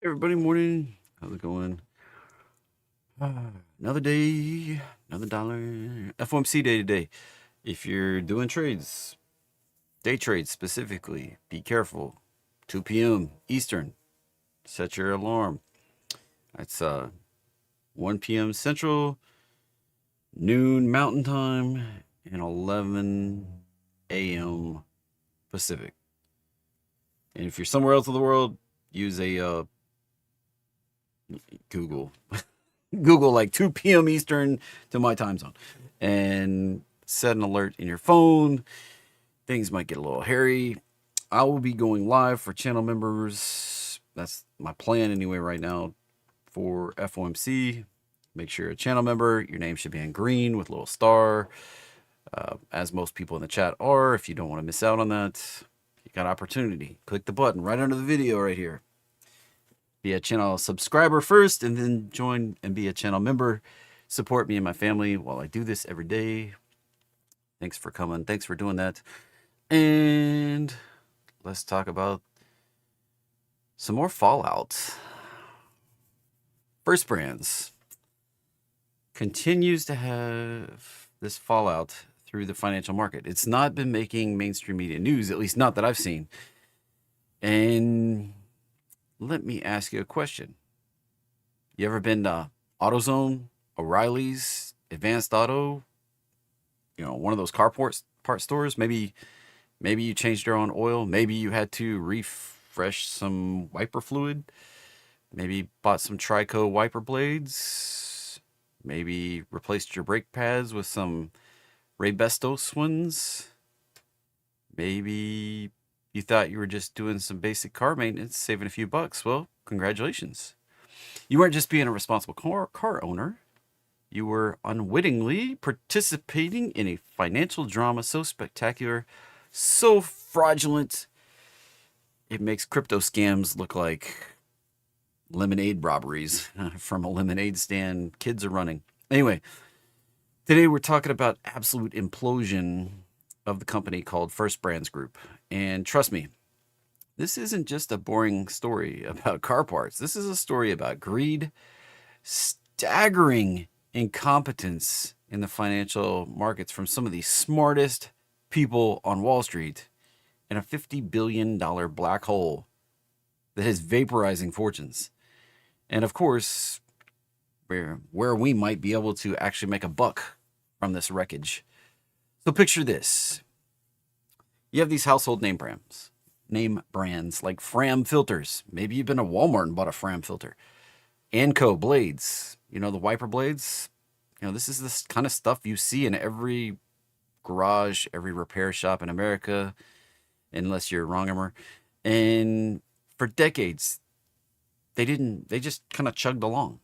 Everybody, morning. How's it going? Another day, another dollar. FOMC day today. If you're doing trades, day trades specifically, be careful. 2 p.m. Eastern. Set your alarm. That's 1 p.m. Central, noon Mountain Time, and 11 a.m. Pacific. And if you're somewhere else in the world, use a Google. Google like 2 p.m. Eastern to my time zone and set an alert in your phone. Things might get a little hairy. I will be going live for channel members. That's my plan anyway right now for FOMC. Make sure you're a channel member. Your name should be in green with a little star, as most people in the chat are. If you don't want to miss out on that, you got opportunity. Click the button right under the video right here. Be a channel subscriber first and then join and be a channel member. Support me and my family while I do this every day. Thanks for coming. Thanks for doing that. And let's talk about some more fallout. First Brands continues to have this fallout through the financial market. It's not been making mainstream media news, at least not that I've seen. And let me ask you a question. You ever been to AutoZone, O'Reilly's, Advanced Auto, one of those part stores? Maybe you changed your own oil. Maybe you had to refresh some wiper fluid. Maybe bought some Trico wiper blades. Maybe replaced your brake pads with some Raybestos ones. Maybe you thought you were just doing some basic car maintenance, saving a few bucks. Well, congratulations. You weren't just being a responsible car owner. You were unwittingly participating in a financial drama so spectacular, so fraudulent, it makes crypto scams look like lemonade robberies from a lemonade stand kids are running. Anyway, today we're talking about absolute implosion of the company called First Brands Group. And trust me, this isn't just a boring story about car parts. This is a story about greed, staggering incompetence in the financial markets from some of the smartest people on Wall Street, and a $50 billion black hole that is vaporizing fortunes. And of course, where we might be able to actually make a buck from this wreckage. So picture this. You have these household name brands like Fram filters. Maybe you've been to Walmart and bought a Fram filter. Anco blades, the wiper blades. This is this kind of stuff you see in every garage, every repair shop in America, unless you're wrongimer. And for decades, they just kind of chugged along,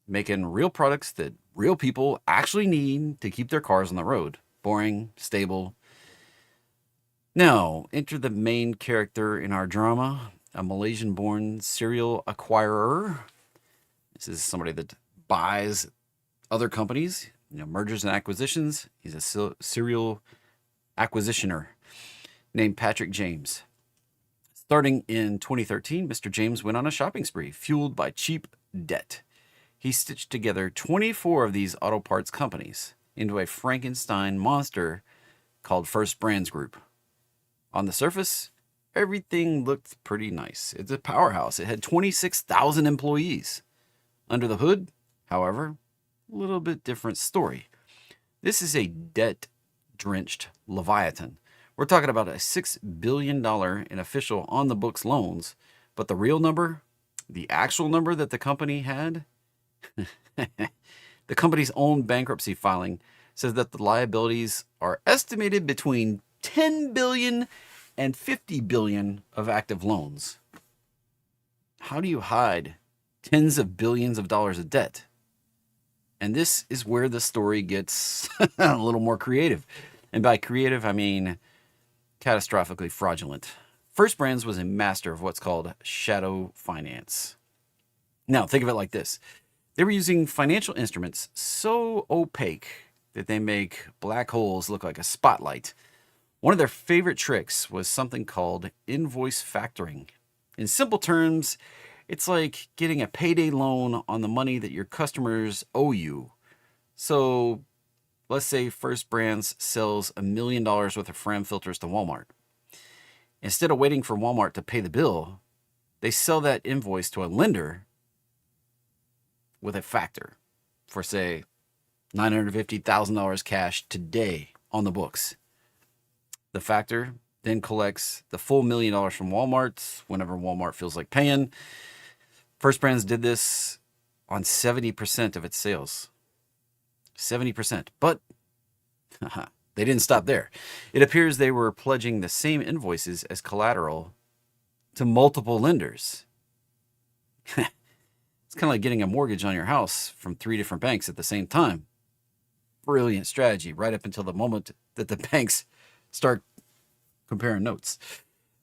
making real products that real people actually need to keep their cars on the road. Boring, stable. Now, enter the main character in our drama, a Malaysian-born serial acquirer. This is somebody that buys other companies, mergers and acquisitions. He's a serial acquisitioner named Patrick James. Starting in 2013, Mr. James went on a shopping spree fueled by cheap debt. He stitched together 24 of these auto parts companies into a Frankenstein monster called First Brands Group. On the surface, everything looked pretty nice. It's a powerhouse. It had 26,000 employees. Under the hood, however, a little bit different story. This is a debt-drenched Leviathan. We're talking about a $6 billion in official on-the-books loans, but the real number, the actual number that the company had, the company's own bankruptcy filing says that the liabilities are estimated between 10 billion and 50 billion of active loans. How do you hide tens of billions of dollars of debt? And this is where the story gets a little more creative. And by creative, I mean catastrophically fraudulent. First Brands was a master of what's called shadow finance. Now, think of it like this. They were using financial instruments so opaque that they make black holes look like a spotlight. One of their favorite tricks was something called invoice factoring. In simple terms, It's like getting a payday loan on the money that your customers owe you. So let's say First Brands sells $1 million worth of Fram filters to Walmart. Instead of waiting for Walmart to pay the bill, they sell that invoice to a lender with a factor for, say, $950,000 cash today on the books. The factor then collects the full $1 million from Walmart whenever Walmart feels like paying. First Brands did this on 70% of its sales. 70%. But they didn't stop there. It appears they were pledging the same invoices as collateral to multiple lenders. It's kind of like getting a mortgage on your house from 3 different banks at the same time. Brilliant strategy, right up until the moment that the banks start comparing notes.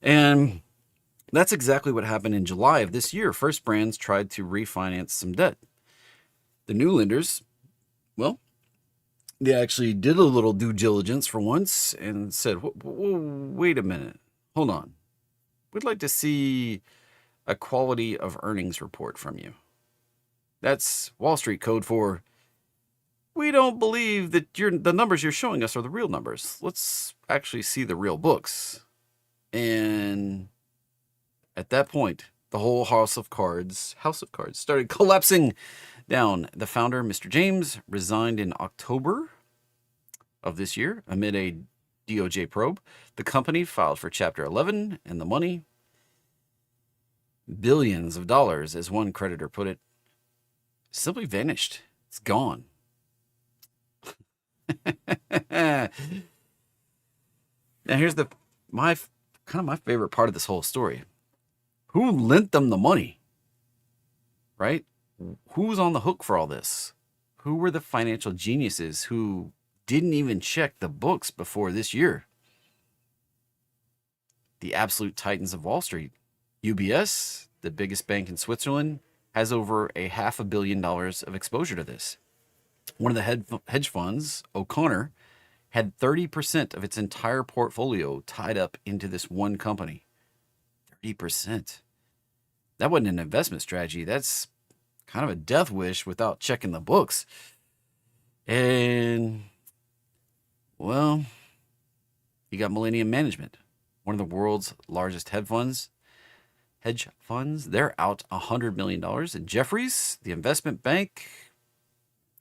And that's exactly what happened in July of this year. First Brands tried to refinance some debt. The new lenders, well, they actually did a little due diligence for once and said, wait a minute, hold on. We'd like to see a quality of earnings report from you. That's Wall Street code for, we don't believe that the numbers you're showing us are the real numbers. Let's actually see the real books. And at that point, the whole house of cards started collapsing down. The founder, Mr. James, resigned in October of this year amid a DOJ probe. The company filed for Chapter 11, and the money, billions of dollars, as one creditor put it, simply vanished. It's gone. Now here's my favorite part of this whole story. Who lent them the money? Right? Who's on the hook for all this? Who were the financial geniuses who didn't even check the books before this year? The absolute titans of Wall Street. UBS, the biggest bank in Switzerland, has over $500 million of exposure to this. One of the hedge funds, O'Connor, had 30% of its entire portfolio tied up into this one company. 30%. That wasn't an investment strategy. That's kind of a death wish without checking the books. And, well, you got Millennium Management, one of the world's largest hedge funds. They're out $100 million. And Jefferies, the investment bank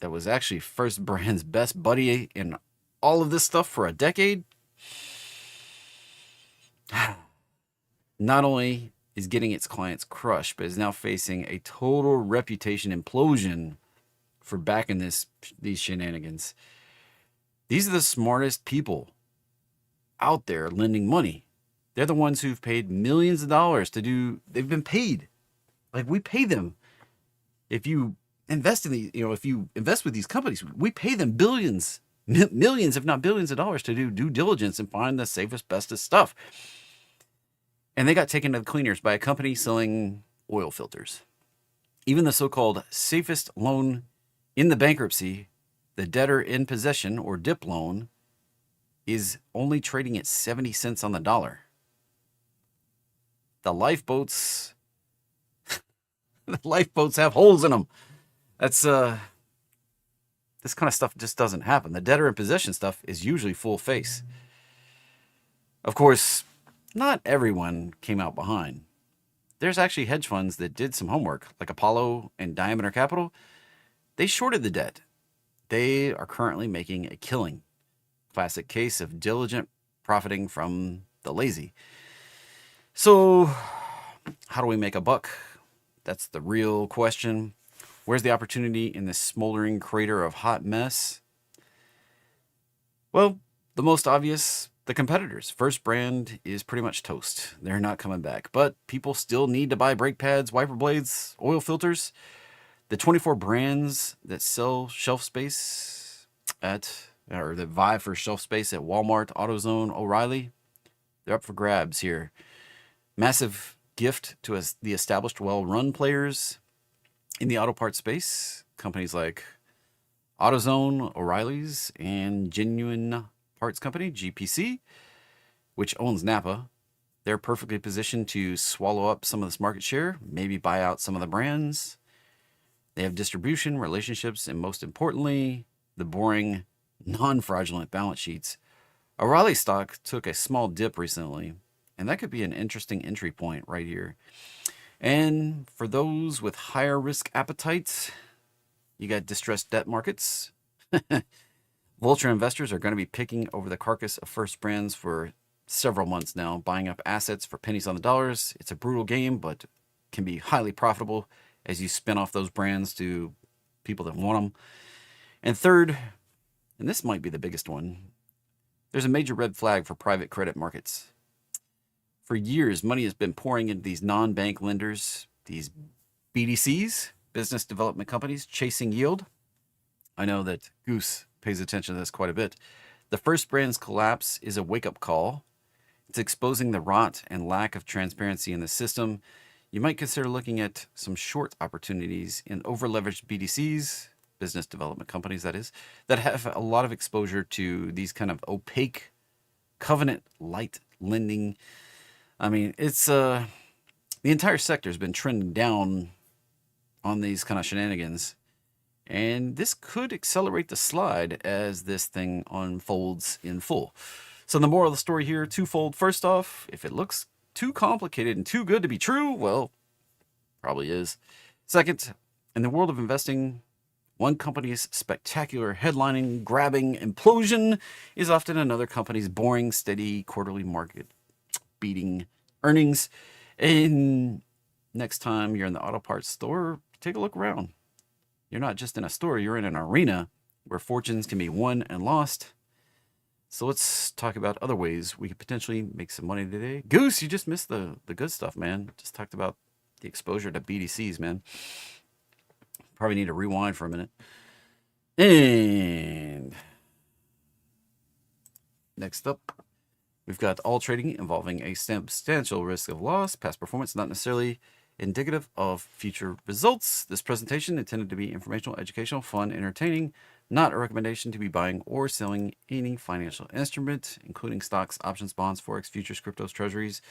that was actually First Brand's best buddy in all of this stuff for a decade, not only is getting its clients crushed, but is now facing a total reputation implosion for backing these shenanigans. These are the smartest people out there lending money. They're the ones who've paid millions of dollars they've been paid. Like, we pay them. If you invest with these companies, we pay them billions, millions, if not billions of dollars to do due diligence and find the safest, bestest stuff. And they got taken to the cleaners by a company selling oil filters. Even the so-called safest loan in the bankruptcy, the debtor in possession, or DIP loan, is only trading at 70 cents on the dollar. The lifeboats have holes in them. That's this kind of stuff just doesn't happen. The debtor in possession stuff is usually full face. Of course, not everyone came out behind. There's actually hedge funds that did some homework, like Apollo and Diameter Capital. They shorted the debt. They are currently making a killing. Classic case of diligent profiting from the lazy. So, how do we make a buck? That's the real question. Where's the opportunity in this smoldering crater of hot mess? Well, the most obvious, the competitors. First Brand is pretty much toast. They're not coming back. But people still need to buy brake pads, wiper blades, oil filters. The 24 brands that sell shelf space that vie for shelf space at Walmart, AutoZone, O'Reilly, they're up for grabs here. Massive gift to the established, well-run players in the auto parts space. Companies like AutoZone, O'Reilly's, and Genuine Parts Company, GPC, which owns Napa. They're perfectly positioned to swallow up some of this market share, maybe buy out some of the brands. They have distribution, relationships, and most importantly, the boring, non-fraudulent balance sheets. O'Reilly stock took a small dip recently, and that could be an interesting entry point right here. And for those with higher risk appetites, you got distressed debt markets. Vulture investors are going to be picking over the carcass of First Brands for several months now, buying up assets for pennies on the dollars. It's a brutal game, but can be highly profitable as you spin off those brands to people that want them. And third, and this might be the biggest one, there's a major red flag for private credit markets. For years, money has been pouring into these non-bank lenders, these BDCs, business development companies, chasing yield. I know that Goose pays attention to this quite a bit. The First Brands collapse is a wake-up call. It's exposing the rot and lack of transparency in the system. You might consider looking at some short opportunities in over-leveraged BDCs, business development companies that is, that have a lot of exposure to these kind of opaque, covenant-light lending. I mean, it's the entire sector has been trending down on these kind of shenanigans. And this could accelerate the slide as this thing unfolds in full. So the moral of the story here, twofold. First off, if it looks too complicated and too good to be true, well, probably is. Second, in the world of investing, one company's spectacular headlining, grabbing implosion is often another company's boring, steady quarterly market beating earnings. And next time you're in the auto parts store, take a look around. You're not just in a store, you're in an arena where fortunes can be won and lost. So let's talk about other ways we could potentially make some money today. Goose, you just missed the good stuff, man. Just talked about the exposure to BDCs, man. Probably need to rewind for a minute. And next up, we've got all trading involving a substantial risk of loss. Past performance not necessarily indicative of future results. This presentation intended to be informational, educational, fun, entertaining, not a recommendation to be buying or selling any financial instrument, including stocks, options, bonds, forex, futures, cryptos, treasuries.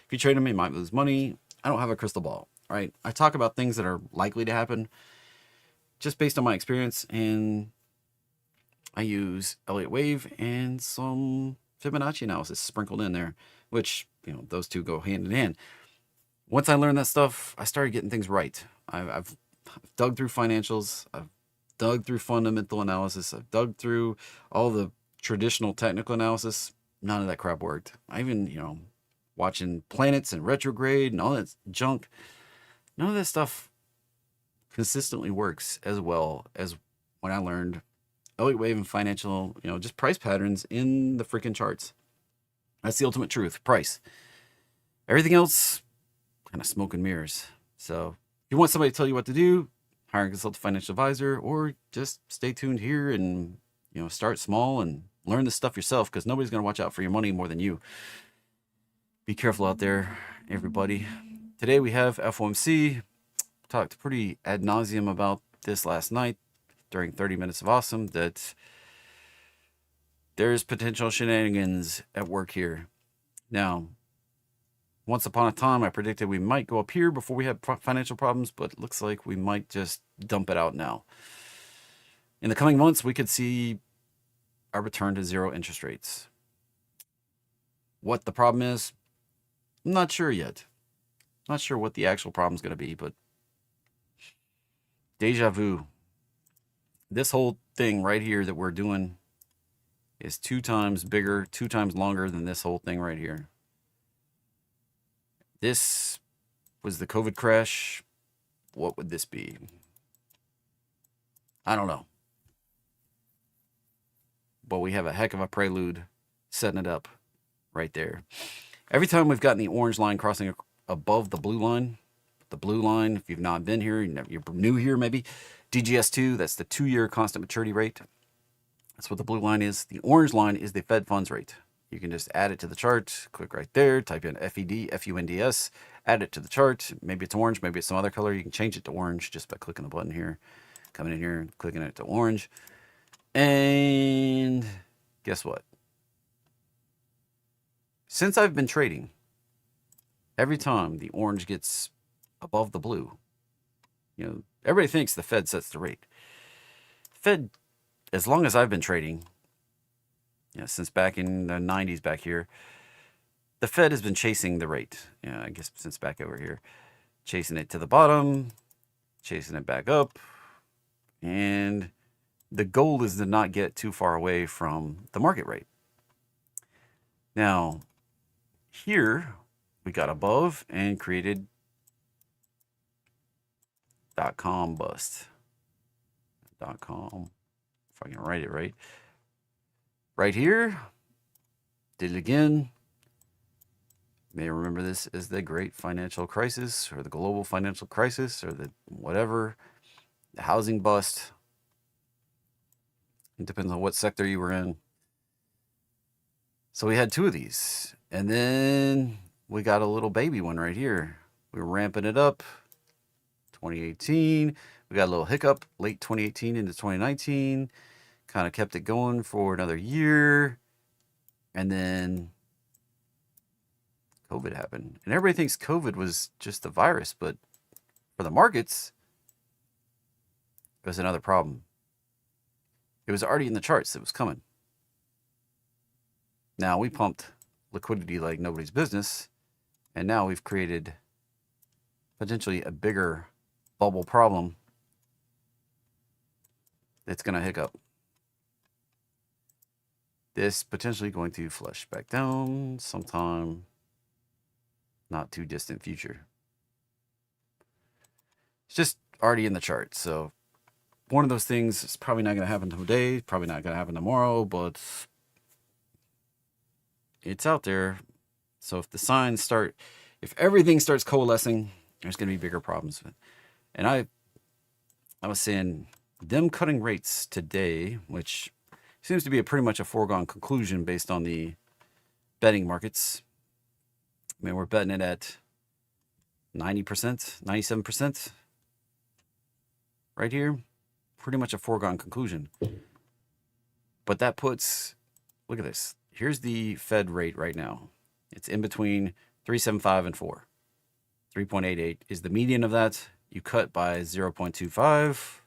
If you trade them, you might lose money. I don't have a crystal ball, right? I talk about things that are likely to happen just based on my experience, and I use Elliott Wave and some Fibonacci analysis sprinkled in there, which, you know, those two go hand in hand. Once I learned that stuff, I started getting things right. I've dug through financials. I've dug through fundamental analysis. I've dug through all the traditional technical analysis. None of that crap worked. I even, you know, watching planets and retrograde and all that junk. None of that stuff consistently works as well as when I learned Elliott Wave and financial, you know, just price patterns in the freaking charts. That's the ultimate truth, price. Everything else, kind of smoke and mirrors. So if you want somebody to tell you what to do, hire a consultant financial advisor, or just stay tuned here and, you know, start small and learn this stuff yourself, because nobody's going to watch out for your money more than you. Be careful out there, everybody. Today we have FOMC. Talked pretty ad nauseum about this last night during 30 Minutes of Awesome, that there's potential shenanigans at work here. Now, once upon a time, I predicted we might go up here before we had financial problems, but it looks like we might just dump it out now. In the coming months, we could see a return to zero interest rates. What the problem is, I'm not sure yet. Not sure what the actual problem is going to be, but deja vu. This whole thing right here that we're doing is 2 times bigger, 2 times longer than this whole thing right here. This was the COVID crash. What would this be? I don't know. But we have a heck of a prelude setting it up right there. Every time we've gotten the orange line crossing above the blue line, if you've not been here, you're new here maybe, DGS2, that's the 2-year constant maturity rate. That's what the blue line is. The orange line is the Fed funds rate. You can just add it to the chart, click right there, type in FED, FUNDS, add it to the chart. Maybe it's orange, maybe it's some other color. You can change it to orange just by clicking the button here, coming in here, clicking it to orange. And guess what? Since I've been trading, every time the orange gets above the blue, everybody thinks the Fed sets the rate. Fed, as long as I've been trading, since back in the 90s back here, the Fed has been chasing the rate. I guess since back over here, chasing it to the bottom, chasing it back up, and the goal is to not get too far away from the market rate. Now, here we got above and created .com bust. .com, if I can write it right. Right here, did it again. You may remember this as the Great Financial Crisis, or the Global Financial Crisis, or the whatever, the housing bust. It depends on what sector you were in. So we had two of these, and then we got a little baby one right here. We were ramping it up. 2018, we got a little hiccup late 2018 into 2019. Kind of kept it going for another year, and then COVID happened. And everybody thinks COVID was just the virus, but for the markets, it was another problem. It was already in the charts. It was coming. Now we pumped liquidity like nobody's business, and now we've created potentially a bigger bubble problem that's going to hiccup. This potentially going to flush back down sometime not too distant future. It's just already in the chart. So one of those things is probably not going to happen today, probably not going to happen tomorrow, but it's out there. So if the signs start, if everything starts coalescing, there's going to be bigger problems. And I was saying them cutting rates today, which seems to be pretty much a foregone conclusion based on the betting markets. I mean, we're betting it at 90%, 97% right here. Pretty much a foregone conclusion. But that puts, look at this. Here's the Fed rate right now. It's in between 3.75 and 4. 3.88 is the median of that. You cut by 0.25.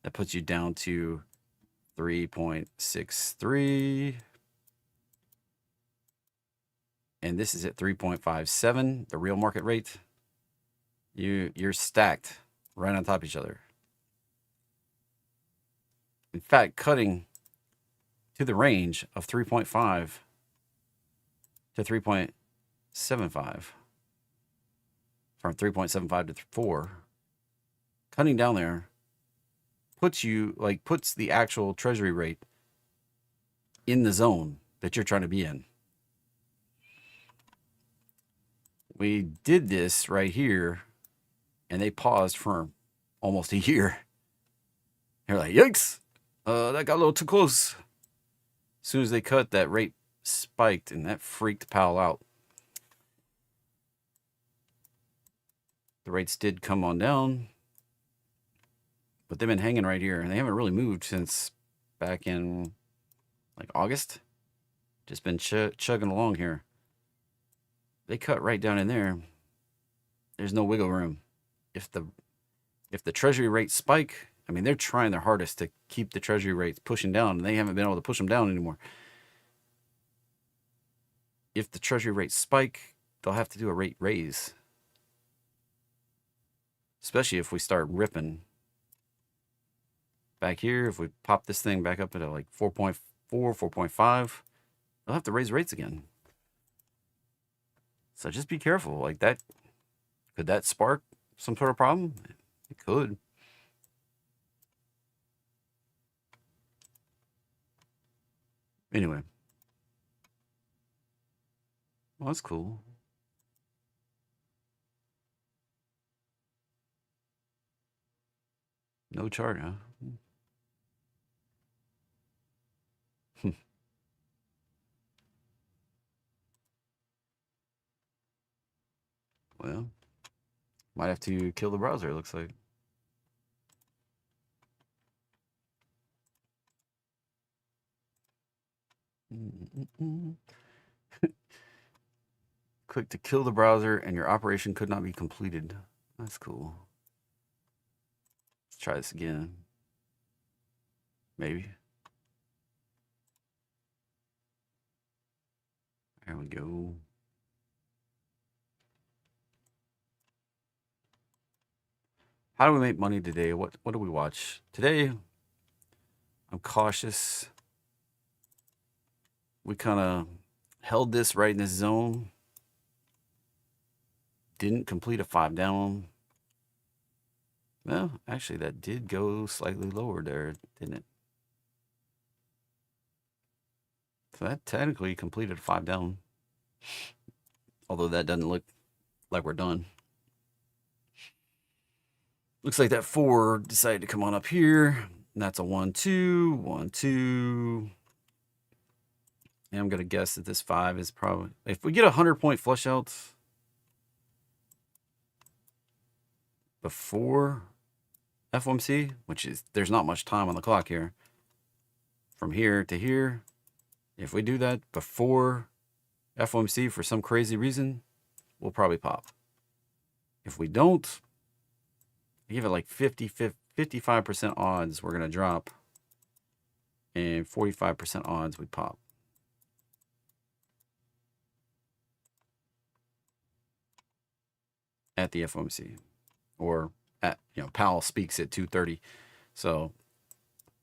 That puts you down to 3.63. And this is at 3.57, the real market rate. You're stacked right on top of each other. In fact, cutting to the range of 3.5 to 3.75, from 3.75 to 4, cutting down there puts the actual treasury rate in the zone that you're trying to be in. We did this right here, and they paused for almost a year. They're like, yikes, that got a little too close. As soon as they cut, that rate spiked, and that freaked Powell out. The rates did come on down, but they've been hanging right here, and they haven't really moved since back in like August. Just been chugging along here. They cut right down in there. There's no wiggle room. If the treasury rates spike, I mean, they're trying their hardest to keep the treasury rates pushing down, and they haven't been able to push them down anymore. If the treasury rates spike, they'll have to do a rate raise. Especially if we start ripping back here. If we pop this thing back up at like 4.4, 4.5, they'll have to raise rates again. So just be careful. Like that, could that spark some sort of problem? It could. Anyway. Well, that's cool. No chart, huh? Well, might have to kill the browser, it looks like. click to kill the browser and your operation could not be completed. That's cool. Let's try this again. Maybe. There we go. How do we make money today? What do we watch? Today, I'm cautious. We kind of held this right in this zone. Didn't complete a 5 down. Well, actually, that did go slightly lower there, didn't it? So that technically completed a 5 down. Although that doesn't look like we're done. Looks like that 4 decided to come on up here. And that's a 1, 2, 1, 2. And I'm going to guess that this 5 is probably... If we get a 100-point flush out before FOMC, which is... There's not much time on the clock here. From here to here, if we do that before FOMC for some crazy reason, we'll probably pop. If we don't, I give it like 55% odds we're going to drop, and 45% odds we pop. At the FOMC, or at, Powell speaks at 2:30. So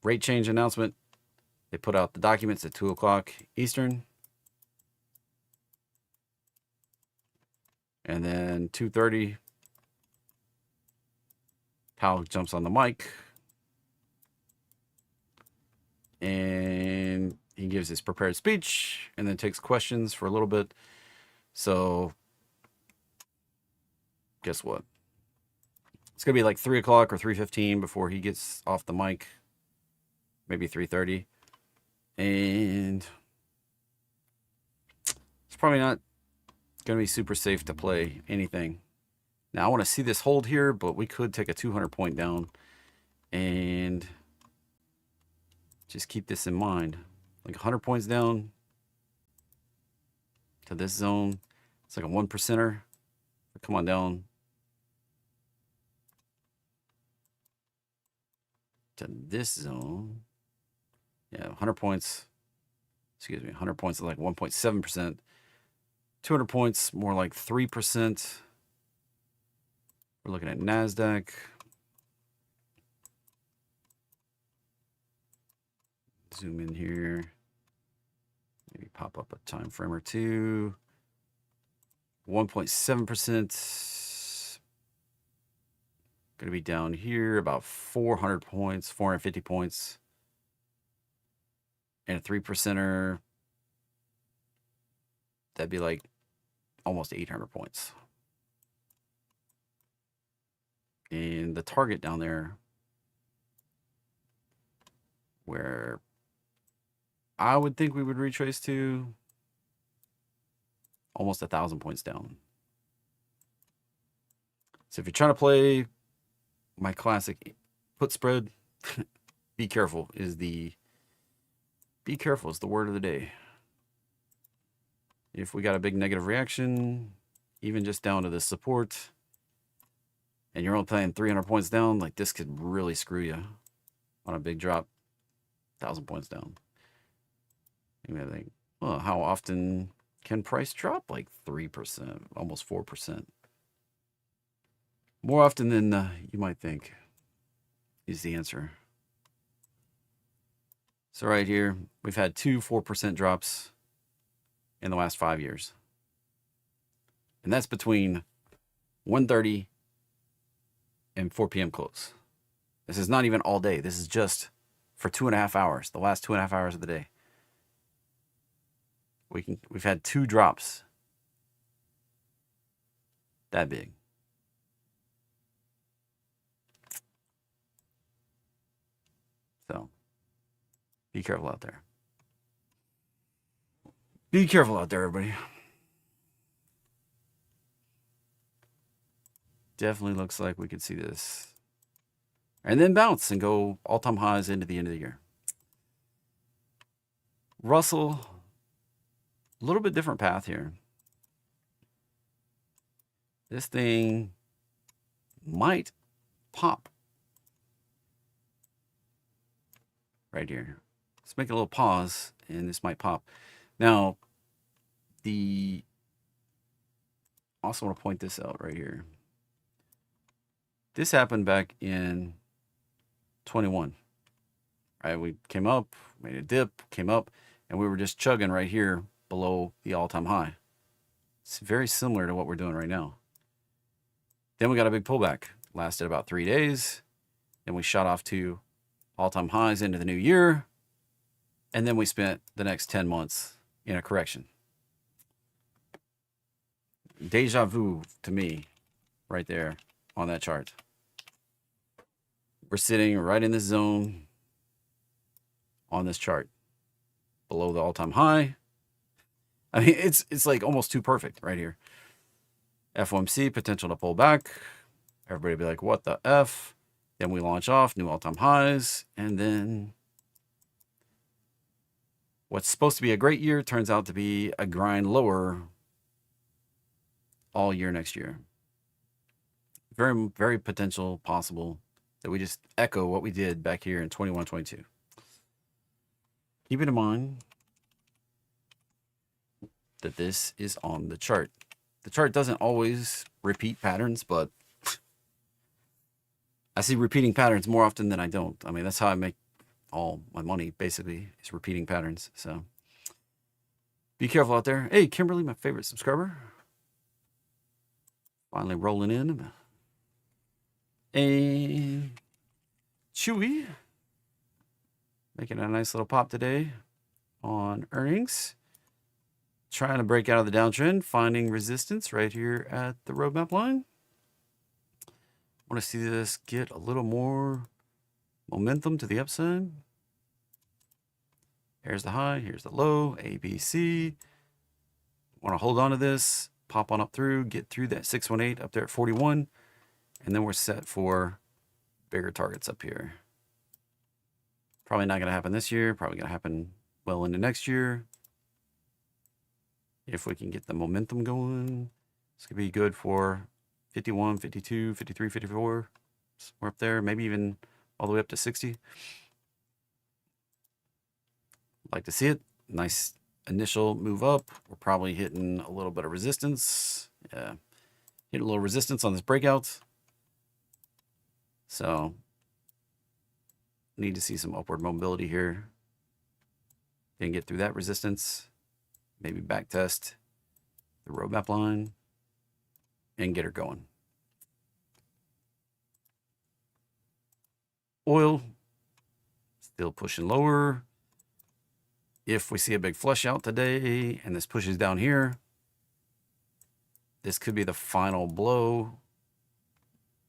rate change announcement, they put out the documents at 2 o'clock Eastern. And then 2:30, Powell jumps on the mic and he gives his prepared speech and then takes questions for a little bit. So guess what? It's going to be like 3 o'clock or 3:15 before he gets off the mic. Maybe 3:30. And it's probably not going to be super safe to play anything. Now, I want to see this hold here, but we could take a 200-point down and just keep this in mind. Like 100 points down to this zone. It's like a 1%er. Come on down to this zone. Yeah, 100 points. Excuse me, 100 points is like 1.7%. 200 points, more like 3%. We're looking at NASDAQ. Zoom in here. Maybe pop up a time frame or two. 1.7%. Going to be down here about 400 points, 450 points. And a 3%er, that'd be like almost 800 points. And the target down there, where I would think we would retrace to, almost 1,000 points down. So if you're trying to play my classic put spread, be careful is the word of the day. If we got a big negative reaction, even just down to the support, and you're only playing 300 points down, like this could really screw you on a big drop, 1,000 points down. You may think, well, how often can price drop? Like 3%, almost 4%. More often than you might think is the answer. So right here, we've had 2 4% drops in the last 5 years. And that's between 1:30 and 4 p.m. close. This is not even all day. This is just for 2.5 hours, the last 2.5 hours of the day. We've had 2 drops that big. So be careful out there. Be careful out there, everybody. Definitely looks like we could see this. And then bounce and go all-time highs into the end of the year. Russell, a little bit different path here. this thing might pop right here. Let's make a little pause, and this might pop. Now, also want to point this out right here. This happened back in 21. Right, we came up, made a dip, came up, and we were just chugging right here below the all-time high. It's very similar to what we're doing right now. Then we got a big pullback. Lasted about 3 days. Then we shot off to all-time highs into the new year. And then we spent the next 10 months in a correction. Deja vu to me right there on that chart. We're sitting right in this zone on this chart below the all-time high. I mean, it's like almost too perfect right here. FOMC, potential to pull back. Everybody be like, what the F? Then we launch off, new all-time highs. And then what's supposed to be a great year turns out to be a grind lower all year next year. Very, very potential possible that we just echo what we did back here in 21, 22. Keep it in mind that this is on the chart. The chart doesn't always repeat patterns, but I see repeating patterns more often than I don't. I mean, that's how I make all my money, basically, is repeating patterns. So be careful out there. Hey, Kimberly, my favorite subscriber. Finally rolling in. And Chewy making a nice little pop today on earnings. Trying to break out of the downtrend, finding resistance right here at the roadmap line. Want to see this get a little more momentum to the upside. Here's the high, here's the low, A, B, C. Want to hold on to this, pop on up through, get through that 618 up there at 41, and then we're set for bigger targets up here. Probably not going to happen this year, probably going to happen well into next year. If we can get the momentum going, this could be good for 51, 52, 53, 54. We're up there, maybe even all the way up to 60. Like to see it. Nice initial move up. We're probably hitting a little bit of resistance. Yeah, hit a little resistance on this breakout. So need to see some upward mobility here. Then get through that resistance. Maybe back test the roadmap line and get her going. Oil still pushing lower. If we see a big flush out today and this pushes down here, this could be the final blow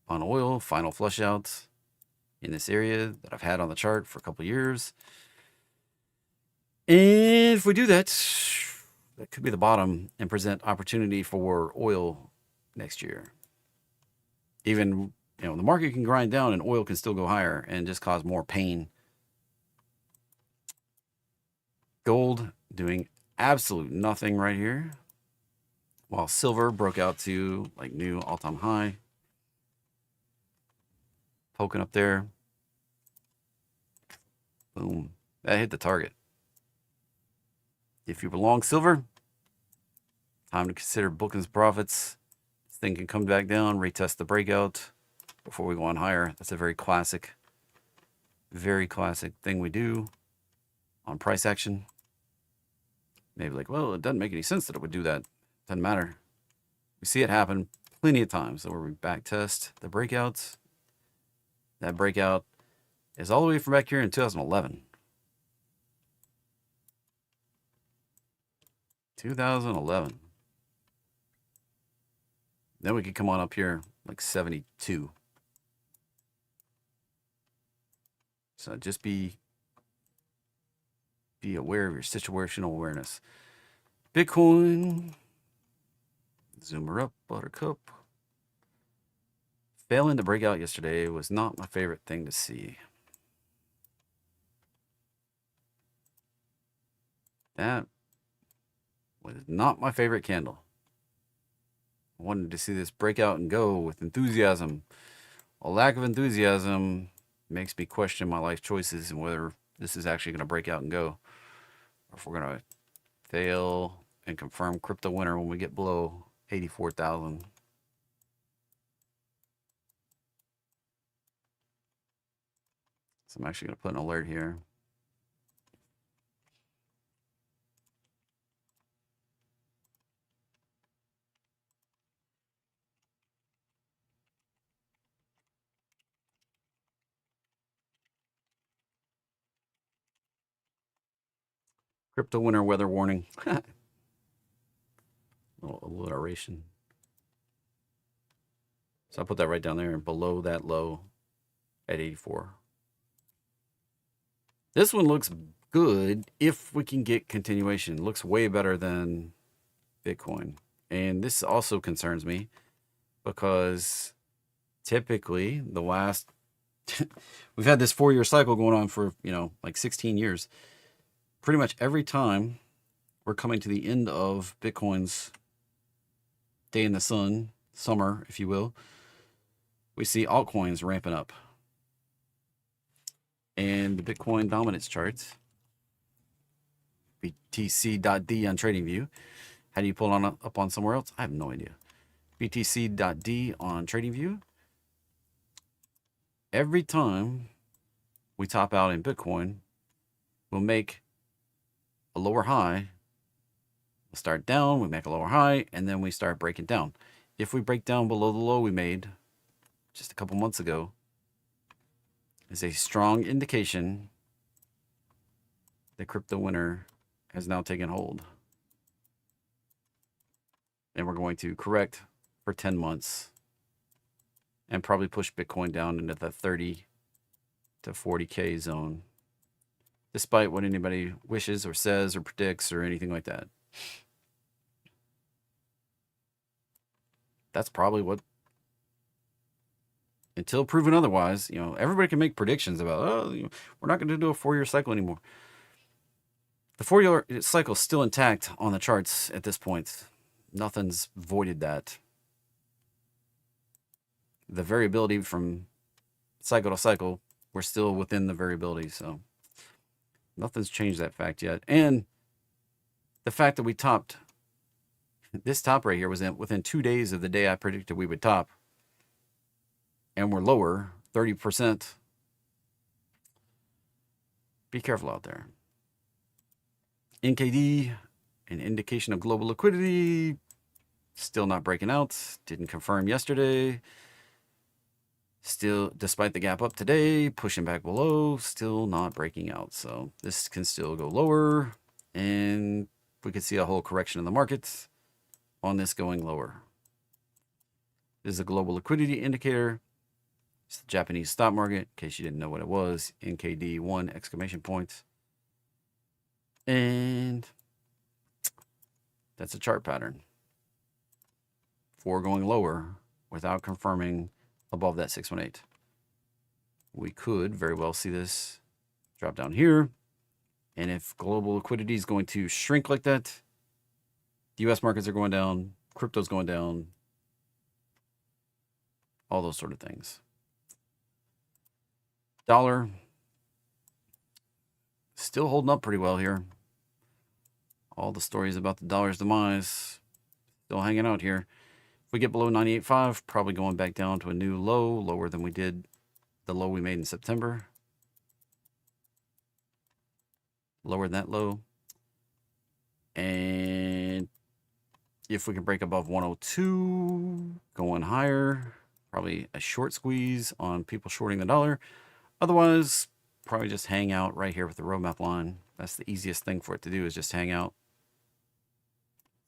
on oil, final flush out in this area that I've had on the chart for a couple of years. And if we do that, that could be the bottom and present opportunity for oil next year. Even, the market can grind down and oil can still go higher and just cause more pain. Gold doing absolute nothing right here, while silver broke out to like new all-time high. Poking up there. Boom. That hit the target. If you belong silver, time to consider booking some profits. This thing can come back down, retest the breakout before we go on higher. That's a very classic thing we do on price action. Maybe like, well, it doesn't make any sense that it would do that. Doesn't matter. We see it happen plenty of times. So where we back test the breakouts. That breakout is all the way from back here in 2011. 2011. Then we could come on up here like 72. So just be aware of your situational awareness. Bitcoin. Zoomer up, Buttercup. Failing to break out yesterday was not my favorite thing to see. That was not my favorite candle. I wanted to see this break out and go with enthusiasm. A lack of enthusiasm makes me question my life choices and whether this is actually going to break out and go, or if we're going to fail and confirm crypto winner when we get below 84,000. So I'm actually going to put an alert here. Crypto winter weather warning. Little alliteration. So I'll put that right down there and below that low at 84. This one looks good if we can get continuation. It looks way better than Bitcoin. And this also concerns me because typically the last we've had this 4-year cycle going on for, like 16 years. Pretty much every time we're coming to the end of Bitcoin's day in the sun, summer, if you will, we see altcoins ramping up. And the Bitcoin dominance charts, BTC.D on TradingView. How do you pull on up on somewhere else? I have no idea. BTC.D on TradingView. Every time we top out in Bitcoin, we'll make a lower high. We'll start down, we make a lower high, and then we start breaking down. If we break down below the low we made just a couple months ago, is a strong indication that crypto winter has now taken hold. And we're going to correct for 10 months and probably push Bitcoin down into the 30 to 40K zone, despite what anybody wishes or says or predicts or anything like that. That's probably what, until proven otherwise, everybody can make predictions about, we're not going to do a 4-year cycle anymore. The 4-year cycle is still intact on the charts at this point. Nothing's voided that. The variability from cycle to cycle, we're still within the variability, so nothing's changed that fact yet. And the fact that we topped, this top right here was within 2 days of the day I predicted we would top, and we're lower, 30%. Be careful out there. NKD, an indication of global liquidity, still not breaking out. Didn't confirm yesterday. Still, despite the gap up today, pushing back below, still not breaking out. So this can still go lower, and we could see a whole correction in the markets on this going lower. This is a global liquidity indicator. It's the Japanese stock market, in case you didn't know what it was. NKD1 exclamation points. And that's a chart pattern for going lower without confirming above that 618. We could very well see this drop down here. And if global liquidity is going to shrink like that, the US markets are going down, crypto's going down, all those sort of things. Dollar still holding up pretty well here. All the stories about the dollar's demise still hanging out here. If we get below 98.5, probably going back down to a new low, lower than we did the low we made in September. Lower than that low. And if we can break above 102, going higher, probably a short squeeze on people shorting the dollar. Otherwise, probably just hang out right here with the roadmap line. That's the easiest thing for it to do, is just hang out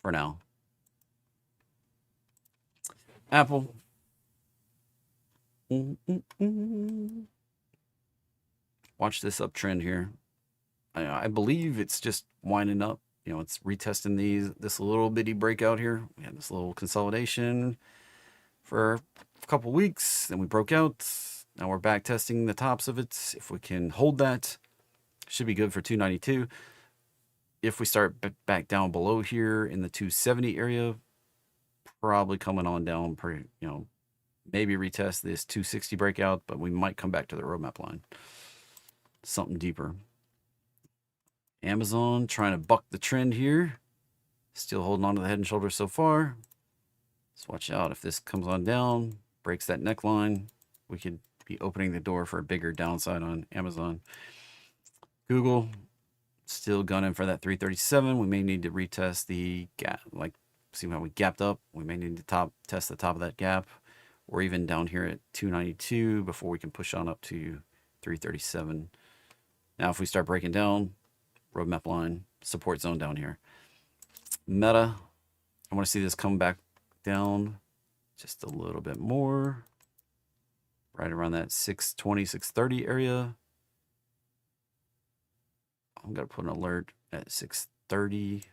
for now. Apple. Watch this uptrend here. I believe it's just winding up. It's retesting this little bitty breakout here. We had this little consolidation for a couple weeks. Then we broke out. Now we're back testing the tops of it. If we can hold that, should be good for 292. If we start back down below here in the 270 area, probably coming on down pretty, maybe retest this 260 breakout, but we might come back to the roadmap line. Something deeper. Amazon trying to buck the trend here. Still holding on to the head and shoulders so far. Let's watch out. If this comes on down, breaks that neckline, we could be opening the door for a bigger downside on Amazon. Google, still gunning for that 337. We may need to retest the gap, like see how we gapped up. We may need to test the top of that gap, or even down here at 292 before we can push on up to 337. Now, if we start breaking down, roadmap line, support zone down here. Meta, I want to see this come back down just a little bit more, right around that 620, 630 area. I'm going to put an alert at 630.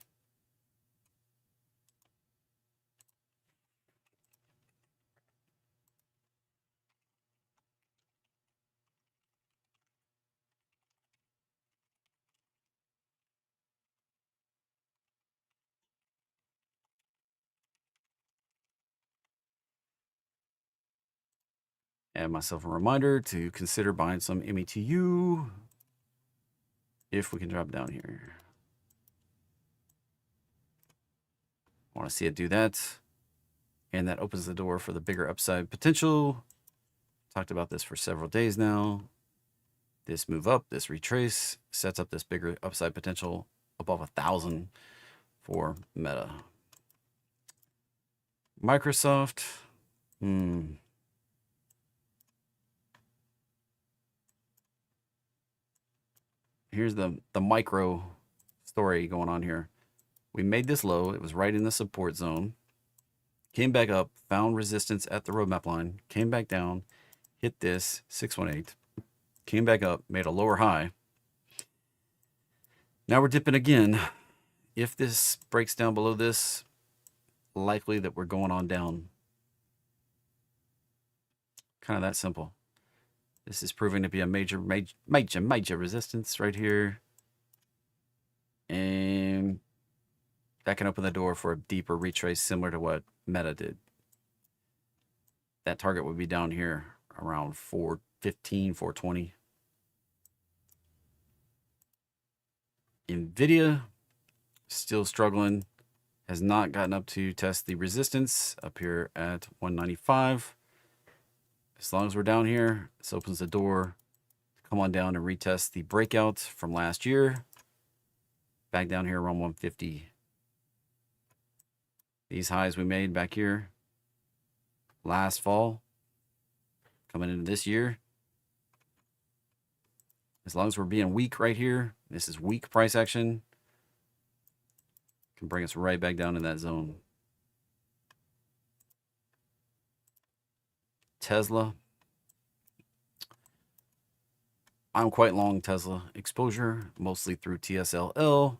Add myself a reminder to consider buying some METU if we can drop down here. I want to see it do that. And that opens the door for the bigger upside potential. Talked about this for several days now. This move up, this retrace, sets up this bigger upside potential above 1,000 for Meta. Microsoft. Here's the micro story going on here. We made this low. It was right in the support zone. Came back up, found resistance at the roadmap line, came back down, hit this 618, came back up, made a lower high. Now we're dipping again. If this breaks down below this, likely that we're going on down. Kind of that simple. This is proving to be a major resistance right here. And that can open the door for a deeper retrace similar to what Meta did. That target would be down here around 415, 420. NVIDIA, still struggling. Has not gotten up to test the resistance up here at 195. As long as we're down here, this opens the door to come on down and retest the breakout from last year. Back down here around 150. These highs we made back here last fall, coming into this year. As long as we're being weak right here, this is weak price action, can bring us right back down in that zone. Tesla. I'm quite long Tesla exposure, mostly through TSLL.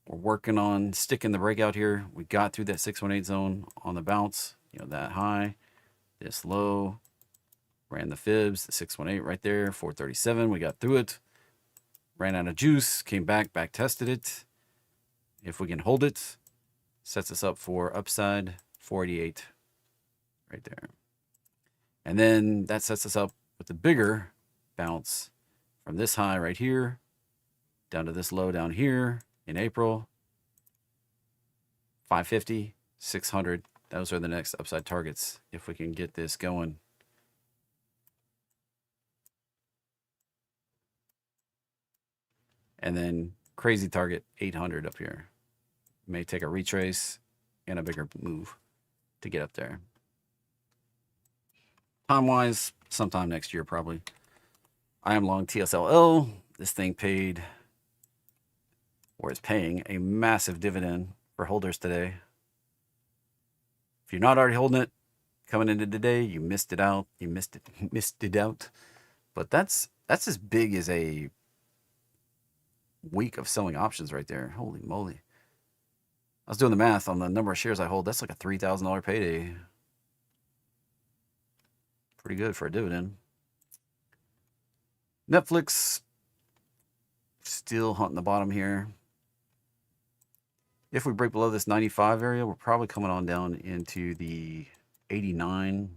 We're working on sticking the breakout here. We got through that 618 zone on the bounce, that high, this low, ran the fibs, the 618 right there, 437. We got through it, ran out of juice, came back tested it. If we can hold it, sets us up for upside 488 right there. And then that sets us up with the bigger bounce from this high right here down to this low down here in April. 550, 600. Those are the next upside targets if we can get this going. And then crazy target 800 up here. May take a retrace and a bigger move to get up there. Time-wise, sometime next year probably. I am long TSLL. This thing paid, or is paying, a massive dividend for holders today. If you're not already holding it coming into today, you missed it out. You missed it out. But that's as big as a week of selling options right there. Holy moly. I was doing the math on the number of shares I hold. That's like a $3,000 payday. Pretty good for a dividend. Netflix, still hunting the bottom here. If we break below this 95 area, we're probably coming on down into the 89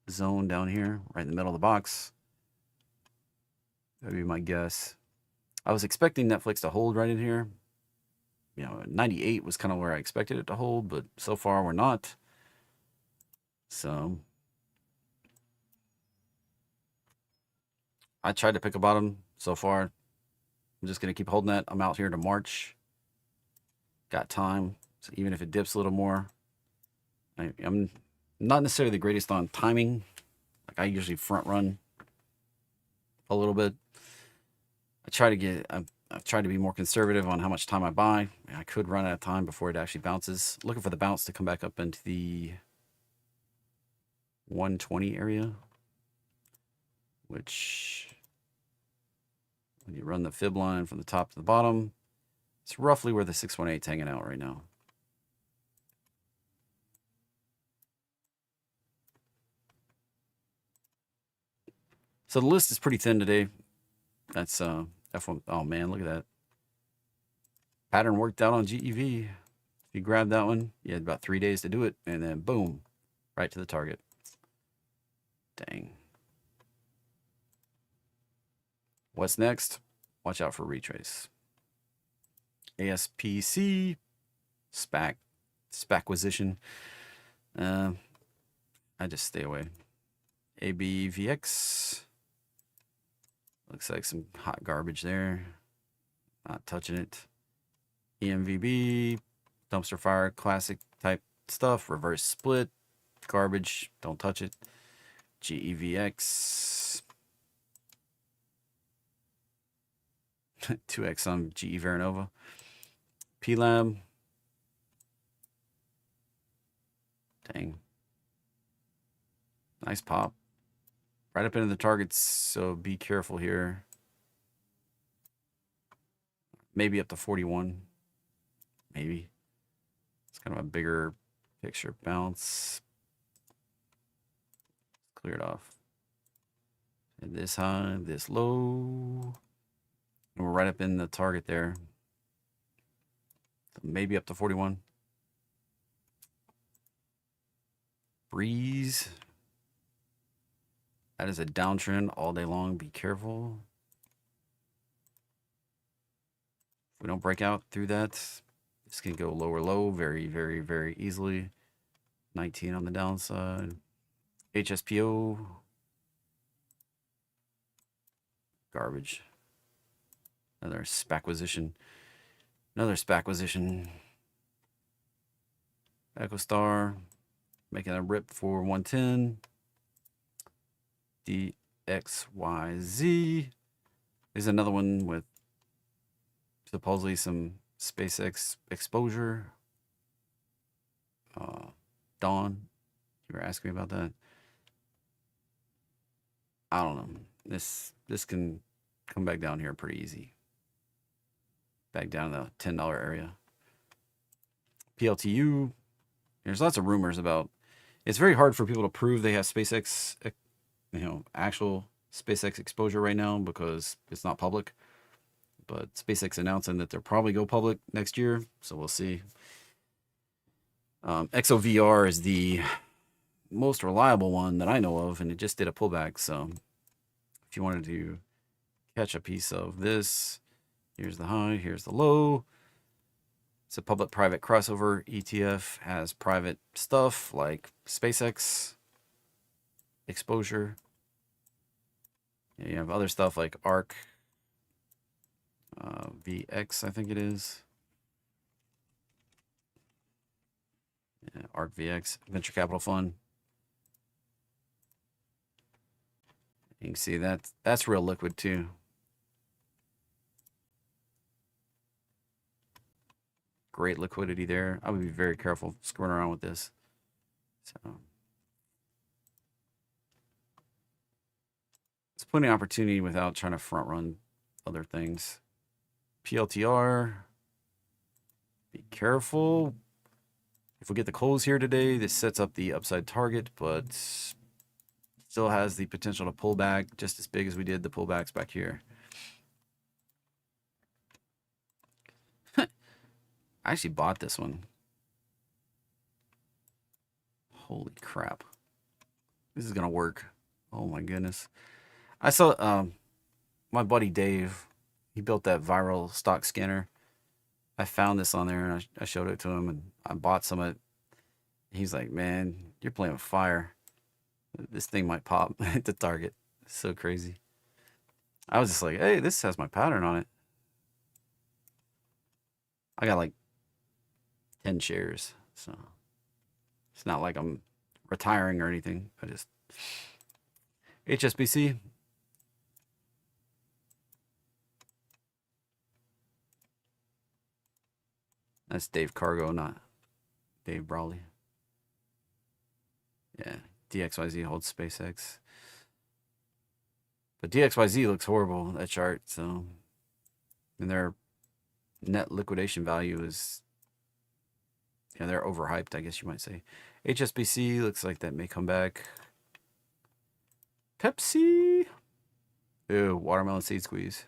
zone down here, right in the middle of the box. That'd be my guess. I was expecting Netflix to hold right in here. 98 was kind of where I expected it to hold, but so far we're not. So I tried to pick a bottom so far. I'm just going to keep holding that. I'm out here to March. Got time. So even if it dips a little more, I'm not necessarily the greatest on timing. Like I usually front run a little bit. I've tried to be more conservative on how much time I buy. I could run out of time before it actually bounces. Looking for the bounce to come back up into the 120 area, which when you run the fib line from the top to the bottom, it's roughly where the 618 is hanging out right now. So the list is pretty thin today. That's F1. Oh man, look at that. Pattern worked out on GEV. If you grab that one, you had about 3 days to do it, and then boom, right to the target. Dang. What's next? Watch out for retrace. ASPC, SPAC, SPACquisition. I just stay away. ABVX. Looks like some hot garbage there. Not touching it. EMVB, dumpster fire, classic type stuff. Reverse split, garbage. Don't touch it. GEVX. 2x on GE Veranova. PLAB. Dang. Nice pop. Right up into the targets, so be careful here. Maybe up to 41. Maybe. It's kind of a bigger picture bounce. Clear it off. And this high, this low. And we're right up in the target there. So maybe up to 41. Breeze. That is a downtrend all day long. Be careful. If we don't break out through that, this can go lower low very, very, very easily. 19 on the downside. HSPO. Garbage. Another SPACquisition. Another SPACquisition. EchoStar. Making a rip for 110. DXYZ. There's another one with supposedly some SpaceX exposure. Dawn, you were asking me about that. I don't know. This can come back down here pretty easy. Back down to the $10 area. PLTU. There's lots of rumors about. It's very hard for people to prove they have SpaceX, actual SpaceX exposure right now because it's not public. But SpaceX announcing that they'll probably go public next year, so we'll see. XOVR is the most reliable one that I know of, and it just did a pullback. So if you wanted to catch a piece of this, here's the high, here's the low. It's a public-private crossover ETF, has private stuff like SpaceX exposure. You have other stuff like ARC, VX, I think it is. Yeah, ARC VX, Venture Capital Fund. You can see that's real liquid too. Great liquidity there. I would be very careful screwing around with this. So it's plenty of opportunity without trying to front run other things. PLTR. Be careful. If we get the close here today, this sets up the upside target, but still has the potential to pull back just as big as we did the pullbacks back here. I actually bought this one. Holy crap. This is gonna work. Oh my goodness. I saw my buddy Dave, he built that viral stock scanner. I found this on there and I showed it to him and I bought some of it. He's like, man, you're playing with fire. This thing might pop at the target. It's so crazy. I was just like, hey, this has my pattern on it. I got like 10 shares. So it's not like I'm retiring or anything. I just HSBC. That's Dave Cargo, not Dave Brawley. Yeah, DXYZ holds SpaceX. But DXYZ looks horrible, that chart. So, and their net liquidation value is, yeah, they're overhyped, I guess you might say. HSBC looks like that may come back. Pepsi. Ew, watermelon seed squeeze.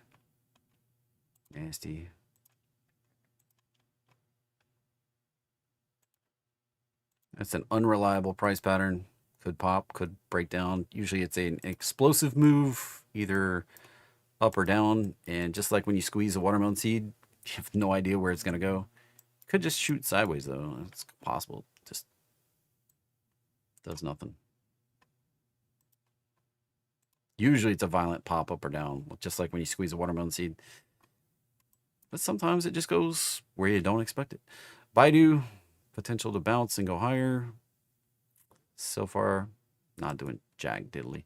Nasty. That's an unreliable price pattern. Could pop, could break down. Usually it's an explosive move, either up or down. And just like when you squeeze a watermelon seed, you have no idea where it's going to go. Could just shoot sideways, though. It's possible. Just does nothing. Usually it's a violent pop up or down, just like when you squeeze a watermelon seed. But sometimes it just goes where you don't expect it. Baidu, potential to bounce and go higher. So far, not doing jack diddly.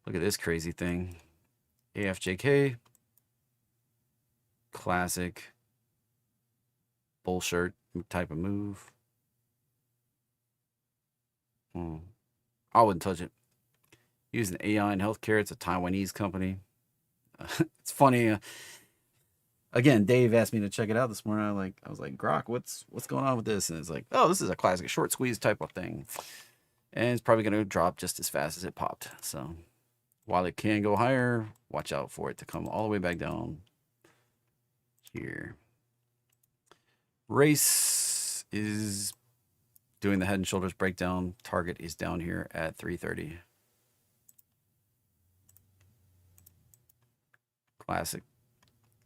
Look at this crazy thing. AFJK. Classic. Bullshirt type of move. I wouldn't touch it. Using AI in healthcare. It's a Taiwanese company. It's funny. Again, Dave asked me to check it out this morning. I was like, Grok, what's going on with this? And it's like, oh, this is a classic short squeeze type of thing. And it's probably going to drop just as fast as it popped. So while it can go higher, watch out for it to come all the way back down here. Race is doing the head and shoulders breakdown. Target is down here at 330.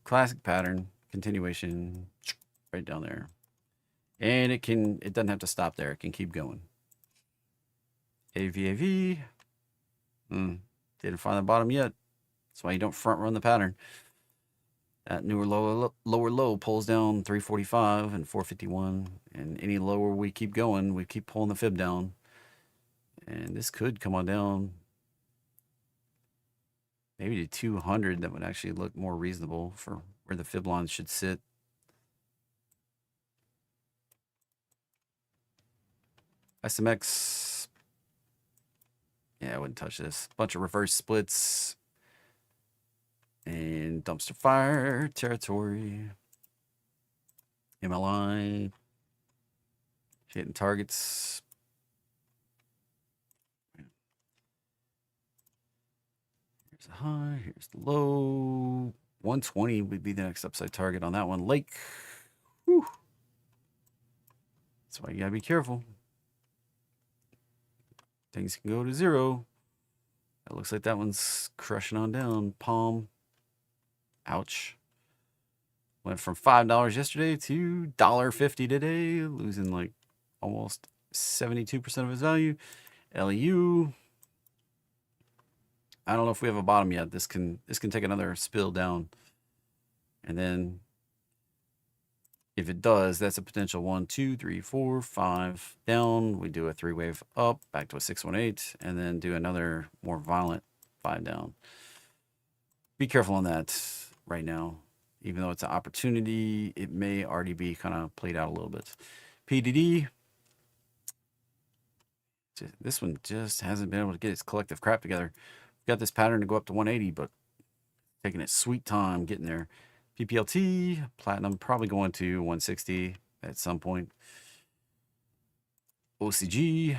Classic pattern, continuation, right down there. And it doesn't have to stop there. It can keep going. AVAV. Didn't find the bottom yet. That's why you don't front run the pattern. That newer lower low pulls down 345 and 451. And any lower we keep going, we keep pulling the fib down. And this could come on down maybe to 200. That would actually look more reasonable for where the fib line should sit. SMX. Yeah, I wouldn't touch this. Bunch of reverse splits. And dumpster fire territory. MLI. Hitting targets. Here's the high. Here's the low. 120 would be the next upside target on that one. Lake. Whew. That's why you gotta be careful. Things can go to zero. It looks like that one's crushing on down. Palm. Ouch. Went from $5 yesterday to $1.50 today, losing like almost 72% of its value. LEU. I don't know if we have a bottom yet. This can take another spill down. And then if it does, that's a potential 1, 2, 3, 4, 5 down. We do a 3-wave up, back to a 618, and then do another more violent 5 down. Be careful on that right now. Even though it's an opportunity, it may already be kind of played out a little bit. PDD. This one just hasn't been able to get its collective crap together. Got this pattern to go up to 180, but taking its sweet time getting there. PPLT, platinum, probably going to 160 at some point. OCG.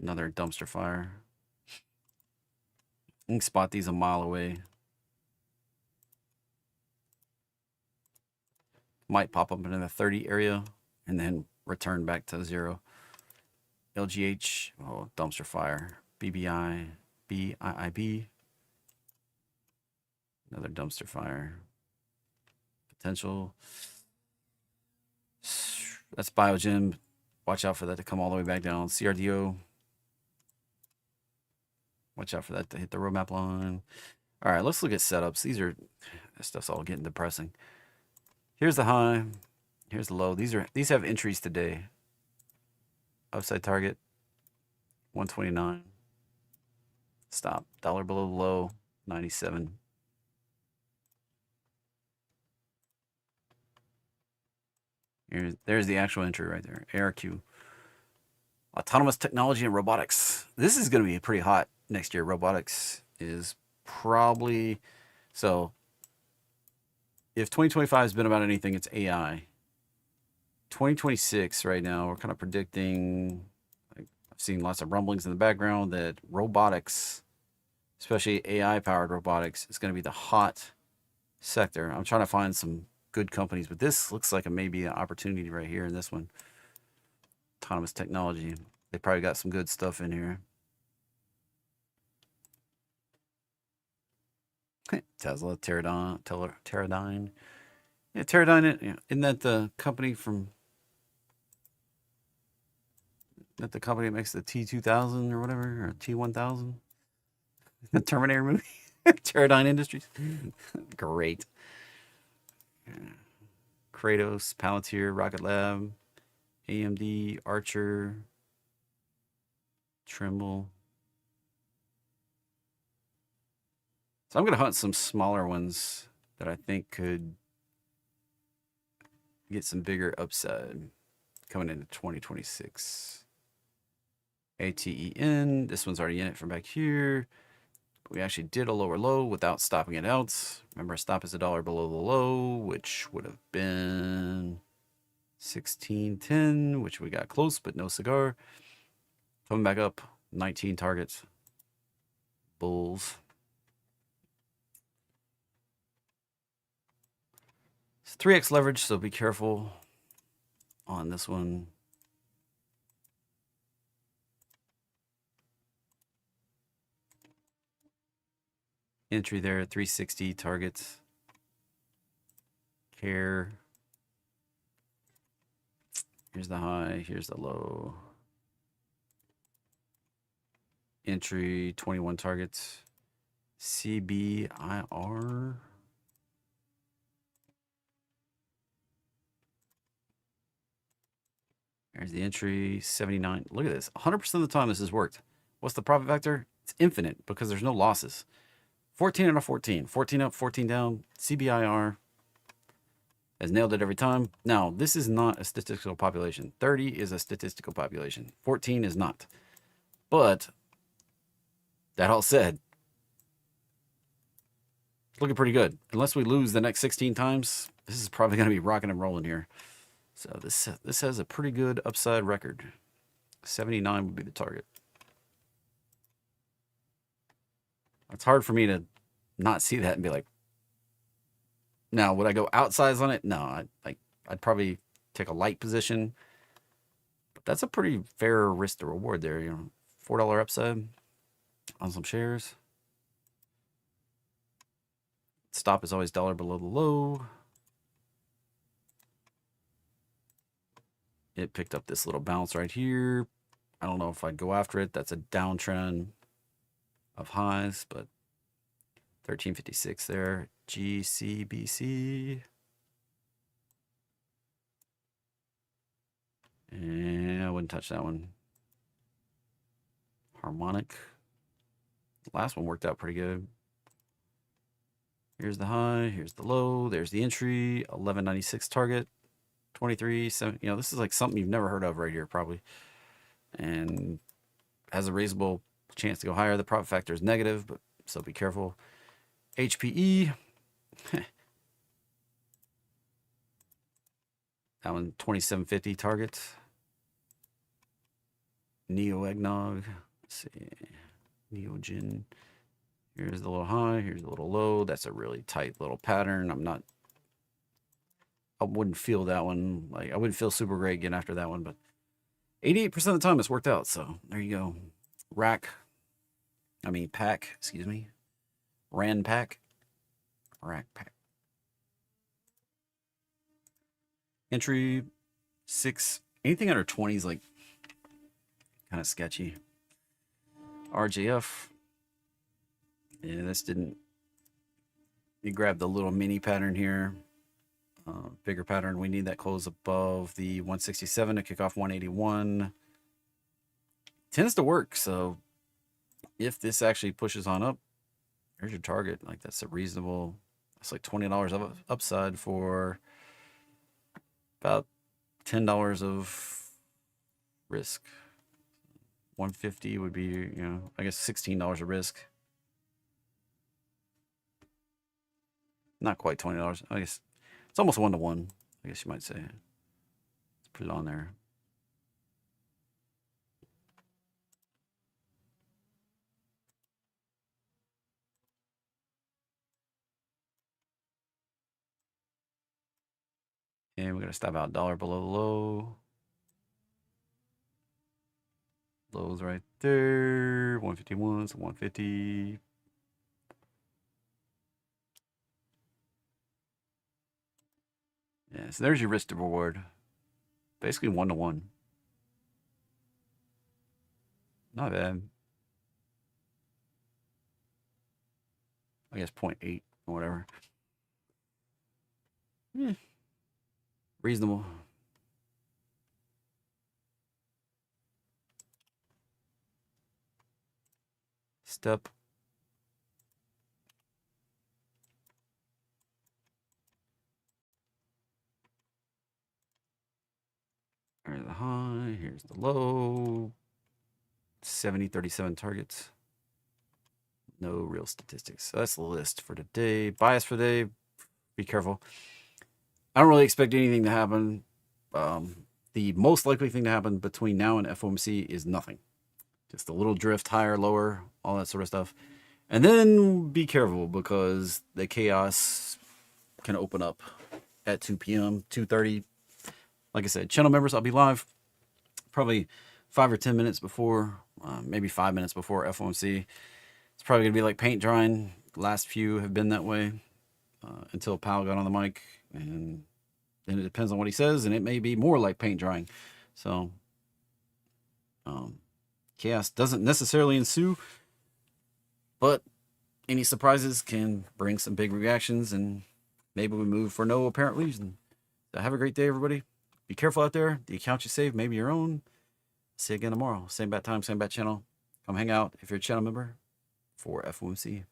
Another dumpster fire. You can spot these a mile away. Might pop up into the 30 area and then return back to 0. LGH, oh, dumpster fire. BBI, BIIB. Another dumpster fire. Potential. That's Biogen. Watch out for that to come all the way back down. CRDO. Watch out for that to hit the roadmap line. All right, let's look at setups. This stuff's all getting depressing. Here's the high. Here's the low. These have entries today. Upside target 129. Stop. Dollar below the low 97. There's the actual entry right there. ARQ. Autonomous technology and robotics. This is going to be pretty hot next year. Robotics is probably so. If 2025 has been about anything, it's AI. 2026 right now, we're kind of predicting. I've seen lots of rumblings in the background that robotics, especially AI-powered robotics, is going to be the hot sector. I'm trying to find some good companies, but this looks like it may be an opportunity right here in this one. Autonomous technology. They probably got some good stuff in here. Tesla, Teradyne. Yeah, Teradyne, isn't that the company from... That the company that makes the T2000 or whatever, or T1000? The Terminator movie? Teradyne Industries. Great. Kratos, Palantir, Rocket Lab, AMD, Archer, Trimble. So I'm going to hunt some smaller ones that I think could get some bigger upside coming into 2026. ATEN, this one's already in it from back here. We actually did a lower low without stopping it out. Remember, stop is $1 below the low, which would have been 16.10, which we got close, but no cigar. Coming back up, 19 targets. Bulls. It's 3x leverage, so be careful on this one. Entry there, 360 targets. Care. Here's the high, here's the low. Entry, 21 targets. CBIR. There's the entry, 79. Look at this. 100% of the time this has worked. What's the profit vector? It's infinite because there's no losses. 14 out of 14. 14 up, 14 down. CBIR has nailed it every time. Now, this is not a statistical population. 30 is a statistical population. 14 is not. But, that all said, it's looking pretty good. Unless we lose the next 16 times, this is probably going to be rocking and rolling here. So this has a pretty good upside record. 79 would be the target. It's hard for me to not see that and be like, now, would I go outsize on it? No, I'd probably take a light position. But that's a pretty fair risk to reward there. You know, $4 upside on some shares. Stop is always $1 below the low. It picked up this little bounce right here. I don't know if I'd go after it. That's a downtrend of highs, but 1356 there. GCBC. And I wouldn't touch that one. Harmonic. The last one worked out pretty good. Here's the high, here's the low, there's the entry, 1196 target, 23, 7, you know, this is like something you've never heard of right here, probably. And has a reasonable chance to go higher. The profit factor is negative, but so be careful. HPE. That one, 2750 target. Neo Eggnog. Let's see. Neogen. Here's the little high. Here's the little low. That's a really tight little pattern. I'm not I wouldn't feel that one. Like, I wouldn't feel super great getting after that one, but 88% of the time it's worked out. So there you go. Pack, excuse me. Ran pack. Rack pack. Entry 6. Anything under 20 is like kind of sketchy. RJF. Yeah, this didn't. You grab the little mini pattern here. Bigger pattern. We need that close above the 167 to kick off 181. Tends to work. So if this actually pushes on up, there's your target. Like, that's a reasonable. It's like $20 of upside for about $10 of risk. 150 would be, I guess $16 of risk. Not quite $20. I guess it's almost 1-to-1, I guess you might say. Let's put it on there. And we're going to stop out dollar below the low. Low's right there. 151, so 150. Yeah, so there's your risk to reward. Basically 1-to-1. Not bad. I guess 0.8 or whatever. Yeah. Reasonable. Step. There's the high. Here's the low. 70-37 targets. No real statistics. So that's the list for today. Bias for today. Be careful. I don't really expect anything to happen. The most likely thing to happen between now and FOMC is nothing. Just a little drift, higher, lower, all that sort of stuff. And then be careful, because the chaos can open up at 2 p.m., 2:30. Like I said, channel members, I'll be live probably 5 or 10 minutes before, maybe 5 minutes before FOMC. It's probably going to be like paint drying. The last few have been that way until Powell got on the mic. And then it depends on what he says, and it may be more like paint drying. So chaos doesn't necessarily ensue, but any surprises can bring some big reactions, and maybe we move for no apparent reason. So have a great day, everybody. Be careful out there. The account you save may be your own. See you again tomorrow. Same bat time, same bat channel. Come hang out if you're a channel member for FOMC.